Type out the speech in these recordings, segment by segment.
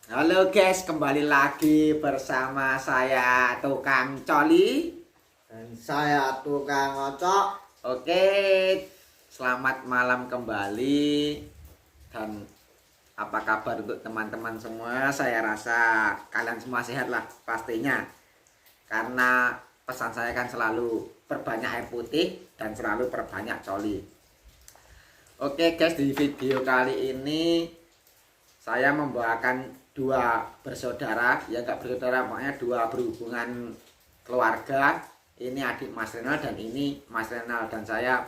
Halo guys, kembali lagi bersama saya Tukang Coli. Dan saya tukang ngocok. Oke, selamat malam kembali. Dan apa kabar untuk teman-teman semua? Saya rasa kalian semua sehat lah pastinya. Karena pesan saya kan selalu perbanyak air putih dan selalu perbanyak coli. Oke guys, di video kali ini saya membawakan dua bersaudara, ya nggak bersaudara, makanya dua berhubungan keluarga. Ini adik Mas Renal dan ini Mas Renal dan saya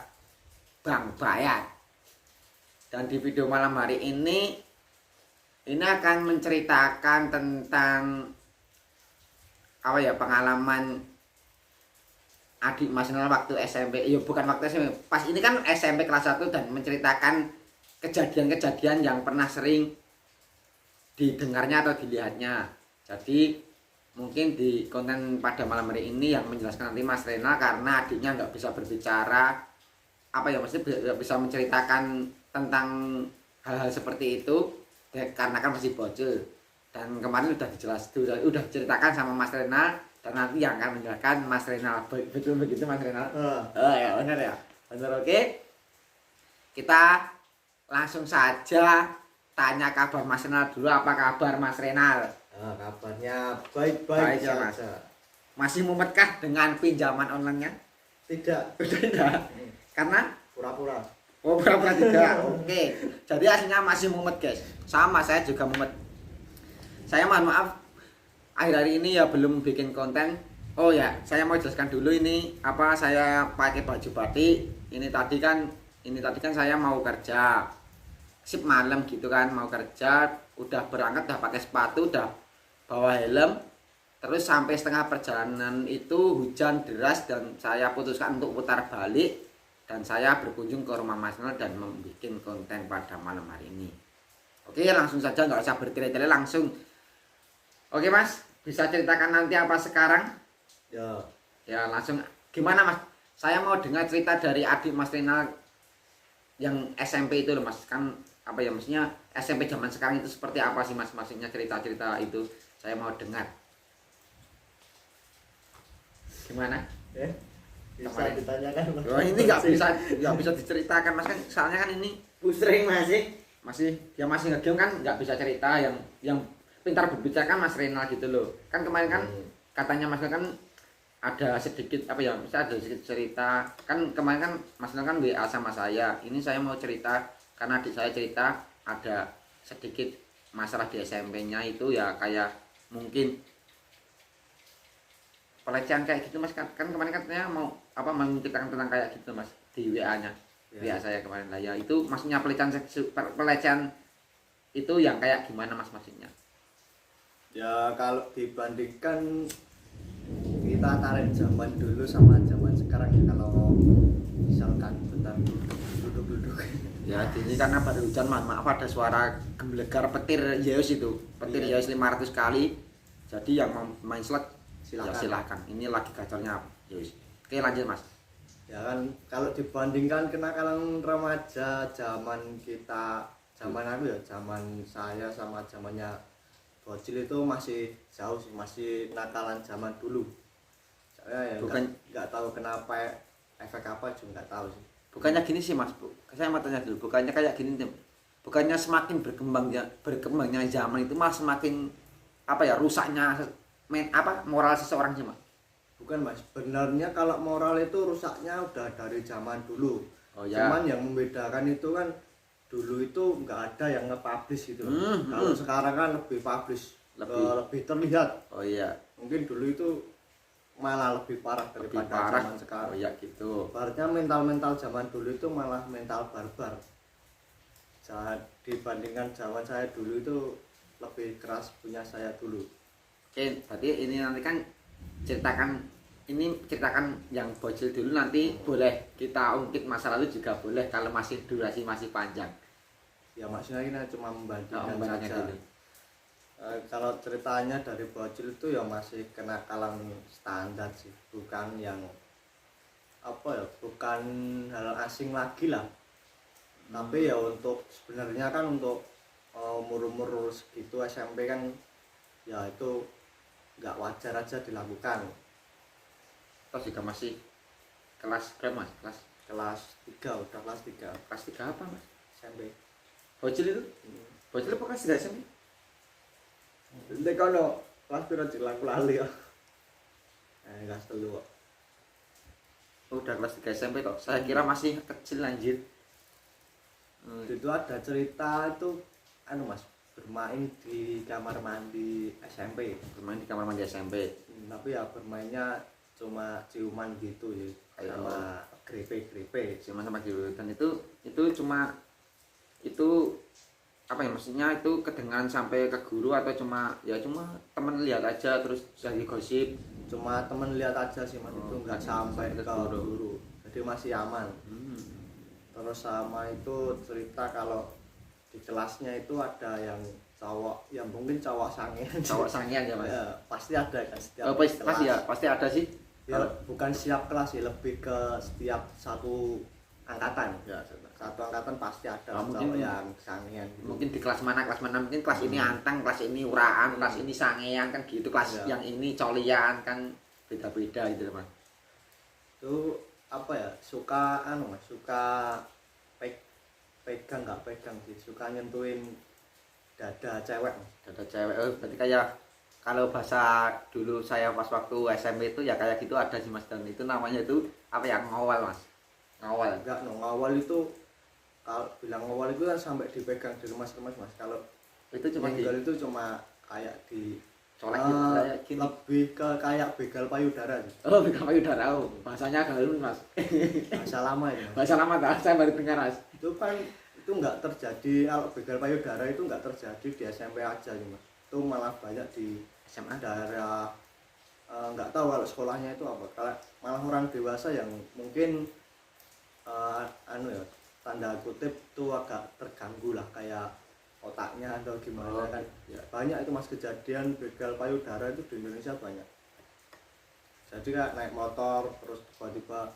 Bang Bayat. Dan di video malam hari ini akan menceritakan tentang apa ya, pengalaman adik Mas Renal waktu SMP. Ya bukan waktu SMP, pas ini kan SMP kelas 1, dan menceritakan kejadian-kejadian yang pernah sering didengarnya atau dilihatnya. Jadi mungkin di konten pada malam hari ini yang menjelaskan nanti Mas Renal, karena adiknya nggak bisa berbicara, apa ya, maksudnya nggak bisa menceritakan tentang hal-hal seperti itu karena kan masih bocil. Dan kemarin udah diceritakan sama Mas Renal, dan nanti yang akan menjelaskan Mas Renal. Betul begitu Mas Renal? Oh ya, benar ya, benar. Oke, kita langsung saja tanya kabar Mas Renal dulu. Apa kabar Mas Renal? Kabarnya baik-baik Ya, Mas. saja. Masih mumetkah dengan pinjaman online-nya? Tidak. Tidak. Karena Pura-pura. pura-pura tidak. Oke. Jadi aslinya masih mumet, guys. Sama, saya juga mumet. Saya mohon maaf, akhir hari ini ya belum bikin konten. Oh ya, saya mau jelaskan dulu ini apa saya pakai baju batik. Ini tadi kan saya mau kerja. Sip malam gitu kan, mau kerja, udah berangkat, udah pakai sepatu, udah bawa helm. Terus sampai setengah perjalanan itu hujan deras dan saya putuskan untuk putar balik, dan saya berkunjung ke rumah Mas Renal dan membuat konten pada malam hari ini. Oke, langsung saja, nggak usah bertele-tele, langsung. Oke Mas, bisa ceritakan nanti apa sekarang? Ya. Ya langsung, gimana Mas? Saya mau dengar cerita dari adik Mas Renal yang SMP itu loh Mas. Kan apa ya, maksudnya SMP zaman sekarang itu seperti apa sih Mas? Maksudnya cerita-cerita itu saya mau dengar. Gimana? Bisa Kemarin. ditanyakan. Oh, ini nggak bisa diceritakan Mas, kan soalnya kan ini pusing dia masih ngegame, kan nggak bisa cerita. Yang pintar berbicara kan Mas Renal gitu loh. Kan kemarin kan katanya Mas Renal kan ada sedikit apa ya, misalnya ada sedikit cerita. Kan kemarin kan Mas Renal kan WA sama saya. Ini saya mau cerita karena adik saya cerita ada sedikit masalah di SMP-nya itu ya, kayak mungkin pelecehan kayak gitu Mas. Kan kemarin katanya mau apa, menceritakan tentang kayak gitu Mas di WA-nya. Ya. WA saya kemarin lah ya, itu maksudnya pelecehan itu yang kayak gimana Mas maksudnya? Ya kalau dibandingkan kita tarik zaman dulu sama zaman sekarang ya, kalau misalkan bentar duduk. Ya ini karena baru hujan, maaf ada suara gemblegar petir Yeus itu, petir Iya. Yeus 500 kali. Jadi yang mau main slot Silakan. ya silahkan. Ini lagi gacornya Yeus. Oke lanjut Mas. Ya kan kalau dibandingkan kenakalan remaja zaman kita, zaman aku ya, zaman saya sama zamannya bocil itu masih jauh sih, masih nakalan zaman dulu. Saya ya nggak tahu kenapa, efek apa juga nggak tahu sih. Bukannya gini sih Mas, saya mau tanya dulu, bukannya kayak gini Tim? Bukannya semakin berkembangnya zaman itu Mas, semakin apa ya, rusaknya moral seseorang sih Mas? Bukan Mas, sebenarnya kalau moral itu rusaknya udah dari zaman dulu. Oh ya. Cuman yang membedakan itu kan dulu itu nggak ada yang nge-publish gitu. Kalau sekarang kan lebih publish, lebih terlihat. Oh iya. Mungkin dulu itu malah lebih parah daripada zaman sekarang. Oh iya gitu. Ibaratnya mental zaman dulu itu malah mental barbar. Dibandingkan zaman saya dulu itu lebih keras punya saya dulu. Oke, berarti ini nanti kan ceritakan yang bocil dulu, nanti boleh kita ungkit masa lalu juga boleh kalau masih durasi masih panjang. Ya maksudnya ini cuma membandingkan saja. Dulu. Kalau ceritanya dari bocil itu ya masih kenakalan standar sih, bukan yang apa ya, bukan hal asing lagi lah. Tapi ya untuk sebenarnya kan untuk umur-umur segitu SMP kan ya itu nggak wajar aja dilakukan. Terus juga masih kelas berapa mas? Kelas 3, udah kelas 3 Kelas 3 apa mas? SMP. Bocil itu? Bocil apa kelas 3 SMP? Nek kono kelas piro cek aku lali ya. Kelas 3 kok. Oh, udah kelas 3 SMP kok. Saya kira masih kecil anjir. Itu ada cerita itu anu Mas, bermain di kamar mandi SMP. Bermain di kamar mandi SMP. Tapi ya bermainnya cuma ciuman gitu ya, sama grepe-grepe. Sama gitu. Dan itu cuma itu apa ya maksudnya itu kedengaran sampai ke guru atau cuma temen lihat aja terus jadi gosip. Cuma temen lihat aja sih Mas, itu nggak sampai ke guru. Jadi masih aman. Terus sama itu cerita kalau di kelasnya itu ada yang cowok, yang mungkin cowok sangean. Cowok sangean ya mas? Ya, pasti ada kan setiap pasti ya, pasti ada sih. Ya, bukan setiap kelas sih, lebih ke setiap satu angkatan. Ya, satu angkatan pasti ada cowok mungkin, yang sangean. Gitu. Mungkin di kelas mana mungkin kelas ini anteng, kelas ini uraan, kelas ini sangean kan gitu. Kelas yang ini colian kan beda-beda gitu mas. Itu apa ya, suka Mas, suka pegang nggak pegang sih, suka nyentuhin dada cewek Mas. Dada cewek. Berarti kayak kalau bahasa dulu saya pas waktu SMP itu ya kayak gitu ada sih mas, dan itu namanya itu apa ya, ngawal mas. Ngawal enggak, ngawal itu kalau bilang ngawal itu kan sampai dipegang di remas-remas mas. Kalau itu cuma itu cuma kayak di colek gitu, kayak gini. Lebih ke kayak begal payudara sih. Oh, begal payudara. Oh, bahasanya galun mas. Bahasa lama ya. Bahasa lama tak, saya baru dengar mas. Itu kan itu nggak terjadi, kalau begal payudara itu nggak terjadi di SMP aja nih mas. Itu malah banyak di SMA daerah nggak tahu kalau sekolahnya itu apa. Kalau malah orang dewasa yang mungkin anu ya, tanda kutip tuh agak terganggu lah, kayak otaknya atau gimana kan ya. Banyak itu mas kejadian begal payudara itu di Indonesia banyak. Jadi kayak naik motor terus tiba-tiba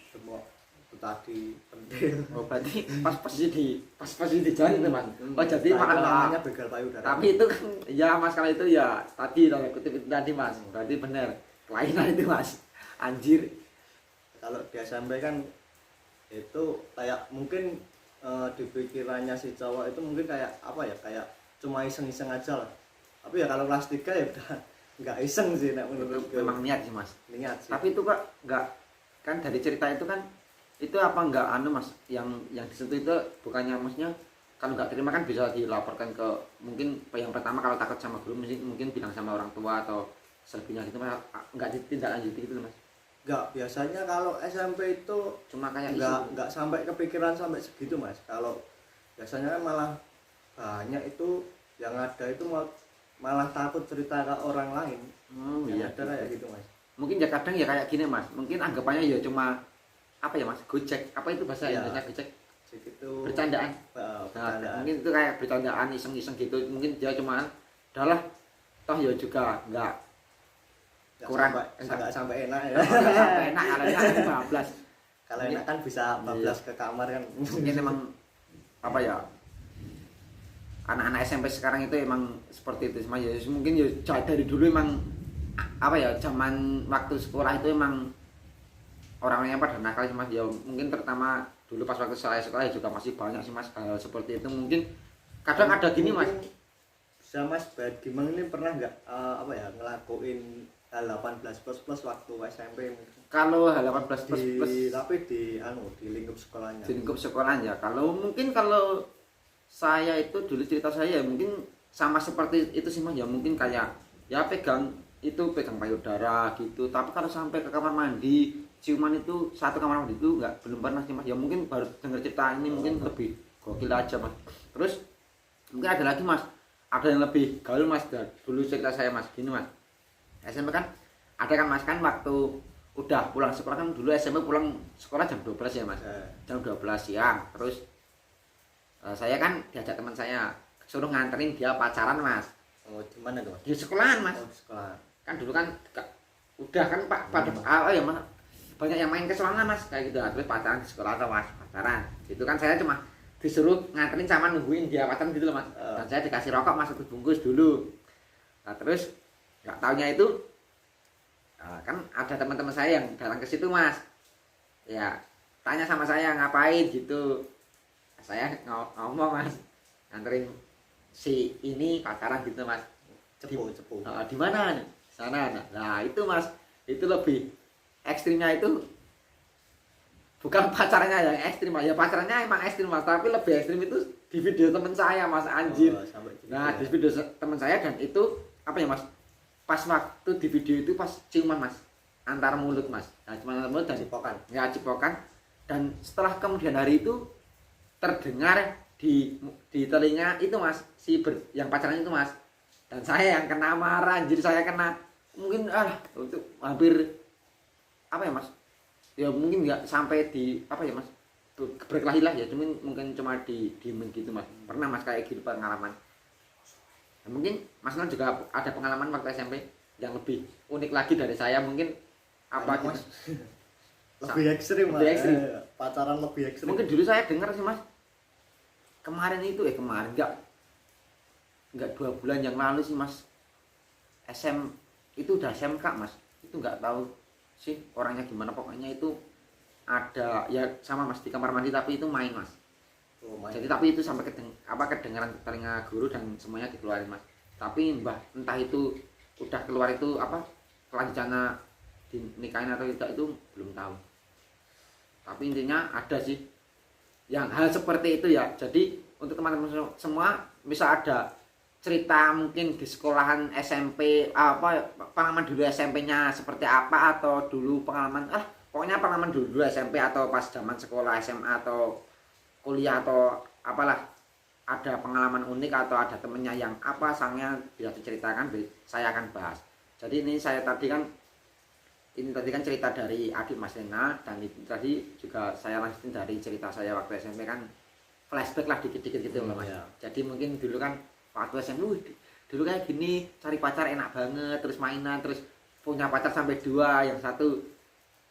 semua itu tadi pentil. Oh, berarti pas di jalan itu mas. Oh, jadi namanya begal payudara. Tapi itu kan ya mas, kalau itu ya tadi tanda kutip itu tadi mas. Berarti benar kelainan itu mas. Anjir. Kalau di SMP kan itu kayak mungkin di pikirannya si cowok itu mungkin kayak apa ya, kayak cuma iseng-iseng aja lah. Tapi ya kalau kelas 3 ya udah nggak iseng sih nek menurut gue. Memang niat sih mas. Niat sih. Tapi itu kok nggak, kan dari cerita itu kan itu apa nggak anu mas, yang disentuh itu bukannya maksudnya kalau nggak terima kan bisa dilaporkan ke, mungkin yang pertama kalau takut sama guru mungkin bilang sama orang tua atau selebihnya gitu mas, nggak ditindaklanjuti gitu mas. Enggak, biasanya kalau SMP itu Cuma kayak enggak sampai kepikiran sampai segitu mas. Kalau biasanya kan malah banyak itu yang ada itu malah takut cerita ke orang lain. Iya ada kayak gitu mas. Mungkin ya kadang ya kayak gini mas, mungkin anggapannya ya cuma apa ya mas, gojek, apa itu bahasa Indonesia gojek, itu bercandaan. Bercandaan. Mungkin itu kayak bercandaan iseng-iseng gitu, mungkin dia cuma udahlah toh ya juga enggak kurang enggak sampai enak ya. Sampai enak, kalau enak bablas. Kalau enak kan bisa bablas ke kamar kan. Mungkin emang apa ya, anak-anak SMP sekarang itu emang seperti itu semua ya. Mungkin ya dari dulu emang apa ya, zaman waktu sekolah itu emang orang-orangnya pada nakal sih mas ya. Mungkin terutama dulu pas waktu saya sekolah ya juga masih banyak sih mas hal seperti itu. Mungkin kadang ada gini mas. Bisa mas, Gimang ini pernah nggak apa ya, ngelakuin hal 18 plus waktu SMP? Kalau hal 18 plus tapi di lingkup sekolahnya. Di lingkup sekolahnya. Kalau saya itu dulu cerita saya mungkin sama seperti itu sih mas ya, mungkin kayak ya pegang payudara gitu. Tapi kalau sampai ke kamar mandi ciuman itu, satu kamar mandi itu belum pernah sih mas ya. Mungkin baru dengar cerita ini mungkin lebih gokil aja mas. Terus mungkin ada lagi mas, ada yang lebih gaul mas. Dulu cerita saya mas gini mas, SMP kan ada kan mas, kan waktu udah pulang sekolah kan, dulu SMP pulang sekolah jam 12 ya mas, jam 12 siang. Terus saya kan diajak teman saya suruh nganterin dia pacaran mas. Oh, di mana tuh? Di sekolahan mas. Oh, sekolah. Kan dulu kan udah kan pak pada ya mas, banyak yang main ke sana mas kayak gitu. Terus pacaran di sekolah atau mas pacaran itu kan saya cuma disuruh nganterin sama nungguin dia pacaran gitu loh mas. Dan saya dikasih rokok mas 1 bungkus dulu. Nah terus nggak taunya itu kan ada teman-teman saya yang datang ke situ mas, ya tanya sama saya ngapain gitu. Saya ngomong mas, nganterin si ini pacaran gitu mas. Cepu. Di mana nih? Sana. Nah itu mas, itu lebih ekstrimnya itu bukan pacarnya yang ekstrim mas. Ya pacarnya emang ekstrim mas, tapi lebih ekstrim itu di video teman saya mas, anjir. Nah di video teman saya, dan itu apa ya mas, pas waktu di video itu pas ciuman mas, antar mulut mas. Nah cuma antar mulut dan cipokan. Dan setelah kemudian hari itu terdengar di telinga itu mas, yang pacaran itu mas. Dan saya yang kena marah, anjir. Saya kena mungkin itu hampir apa ya mas, ya mungkin nggak sampai di apa ya mas, berkelahi lah ya, mungkin cuma diemin gitu mas. Pernah mas kayak gitu pengalaman. Nah, mungkin mas Nan juga ada pengalaman waktu SMP yang lebih unik lagi dari saya, mungkin apa gitu. Lebih ekstrim mas. Pacaran lebih ekstrim. Mungkin dulu saya dengar sih mas, kemarin nggak 2 bulan yang lalu sih mas, itu udah SMK mas, itu nggak tahu sih orangnya gimana, pokoknya itu ada ya sama mas di kamar mandi, tapi itu main mas. Jadi tapi itu sampai kedengaran telinga guru dan semuanya dikeluarin mas. Tapi entah itu udah keluar itu apa kelanjutannya dinikahin atau tidak itu belum tahu. Tapi intinya ada sih yang hal seperti itu ya. Jadi untuk teman-teman semua, bisa ada cerita mungkin di sekolahan SMP apa pengalaman dulu SMP-nya seperti apa, atau dulu pengalaman pokoknya pengalaman dulu SMP atau pas zaman sekolah SMA atau kuliah atau apalah, ada pengalaman unik atau ada temennya yang apa sangnya bisa diceritakan, saya akan bahas. Jadi ini tadi kan cerita dari adik Mas Rena, dan itu tadi juga saya lanjutin dari cerita saya waktu SMP, kan flashback lah dikit-dikit gitu loh mas. Jadi mungkin dulu kan waktu SMP dulu kayak gini, cari pacar enak banget, terus mainan, terus punya pacar sampai 2, yang satu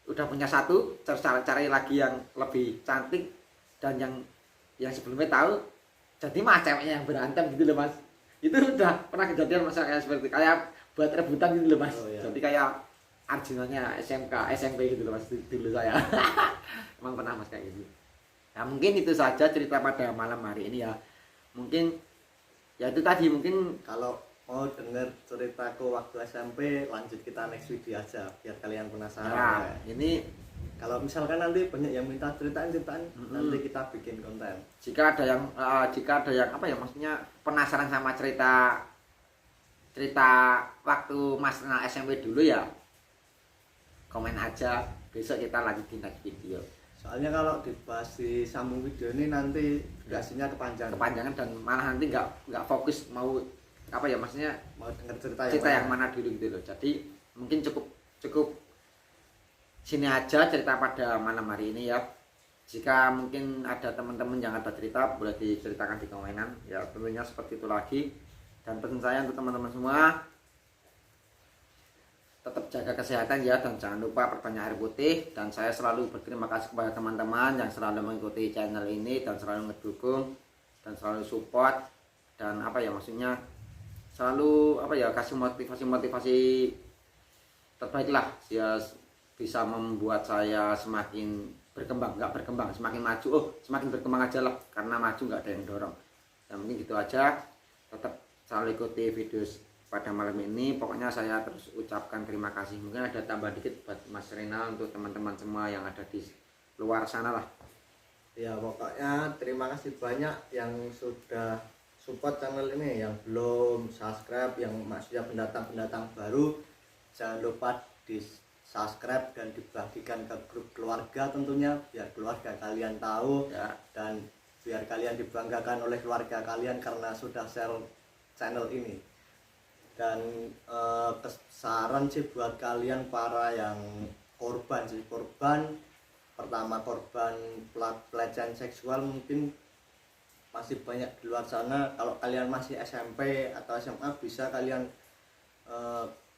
udah punya 1, terus cari lagi yang lebih cantik, dan yang sebelumnya tahu jadi mas ceweknya yang berantem gitu loh mas. Itu udah pernah kejadian masa kayak buat rebutan gitu loh mas. Jadi kayak Arjunanya SMP gitu loh mas dulu saya. Emang pernah mas kayak gitu. Nah mungkin itu saja cerita pada malam hari ini ya. Mungkin ya itu tadi, mungkin kalau mau denger ceritaku waktu SMP, lanjut kita next video aja biar kalian penasaran. Ya, ini kalau misalkan nanti banyak yang minta ceritaan, nanti kita bikin konten. Jika ada yang apa ya, maksudnya penasaran sama cerita waktu Mas SMP dulu ya, komen aja, besok kita lanjutin lagi video. Soalnya kalau dibahas di sambung video ini nanti durasinya kepanjangan dan malah nanti nggak fokus mau apa ya, maksudnya mau denger cerita yang mana dulu gitu loh. Jadi mungkin cukup sini aja cerita pada malam hari ini ya. Jika mungkin ada teman-teman yang ada cerita, boleh diceritakan di komenan ya, tentunya seperti itu lagi. Dan pesan saya untuk teman-teman semua, tetap jaga kesehatan ya, dan jangan lupa perbanyak air putih. Dan saya selalu berterima kasih kepada teman-teman yang selalu mengikuti channel ini dan selalu mendukung dan selalu support, dan apa ya, maksudnya selalu apa ya, kasih motivasi terbaik lah ya, bisa membuat saya semakin semakin maju. Semakin berkembang aja lah, karena maju nggak ada yang dorong. Ya mungkin gitu aja. Tetap selalu ikuti video pada malam ini. Pokoknya saya terus ucapkan terima kasih. Mungkin ada tambah dikit buat Mas Rena untuk teman-teman semua yang ada di luar sana lah. Ya pokoknya terima kasih banyak yang sudah support channel ini, yang belum subscribe, yang maksudnya pendatang baru, jangan lupa di subscribe dan dibagikan ke grup keluarga tentunya, biar keluarga kalian tahu ya, dan biar kalian dibanggakan oleh keluarga kalian karena sudah share channel ini. Dan saran sih buat kalian para yang korban pertama, korban pelecehan seksual, mungkin masih banyak di luar sana. Kalau kalian masih SMP atau SMA, bisa kalian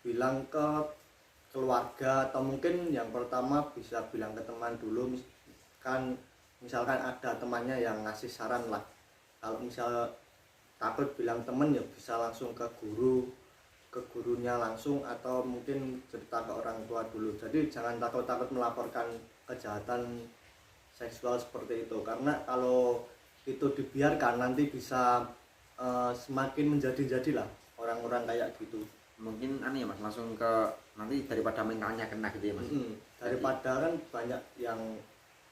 bilang ke keluarga, atau mungkin yang pertama bisa bilang ke teman dulu, kan misalkan ada temannya yang ngasih saran lah, kalau misal takut bilang temen ya bisa langsung ke gurunya langsung, atau mungkin cerita ke orang tua dulu. Jadi jangan takut-takut melaporkan kejahatan seksual seperti itu, karena kalau itu dibiarkan nanti bisa semakin menjadi-jadilah orang-orang kayak gitu. Mungkin aneh ya Mas, langsung ke nanti daripada mentalnya kena gitu ya Mas. Daripada kan banyak yang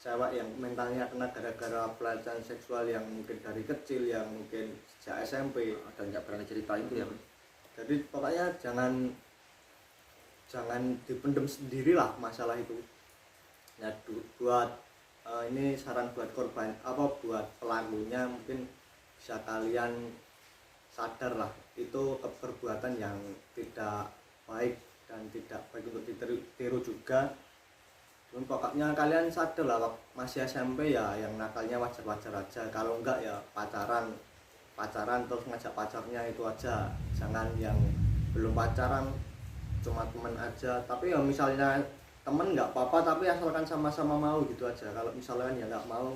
cewek yang mentalnya kena gara-gara pelecehan seksual yang mungkin dari kecil, yang mungkin sejak SMP Dan nggak berani cerita itu ya Mas. Jadi pokoknya jangan dipendem sendirilah masalah itu. Ya buat ini saran buat korban, apa buat pelakunya, mungkin bisa kalian sadar lah, itu perbuatan yang tidak baik dan tidak baik untuk ditiru juga. Dan pokoknya kalian sadar lah, masih SMP ya yang nakalnya wajar-wajar aja. Kalau enggak ya pacaran terus ngajak pacarnya itu aja, jangan yang belum pacaran cuma teman aja. Tapi ya misalnya temen nggak apa-apa, tapi asalkan sama-sama mau gitu aja. Kalau misalnya ya nggak mau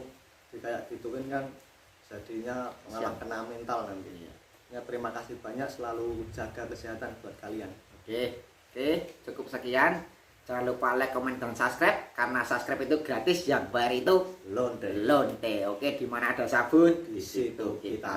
kayak gituin kan jadinya malah kena mental nanti. Ya terima kasih banyak, selalu jaga kesehatan buat kalian. Oke, cukup sekian. Jangan lupa like, comment, dan subscribe, karena subscribe itu gratis, yang bayar itu Lonte. lonte. Oke, di mana ada sabun Di situ kita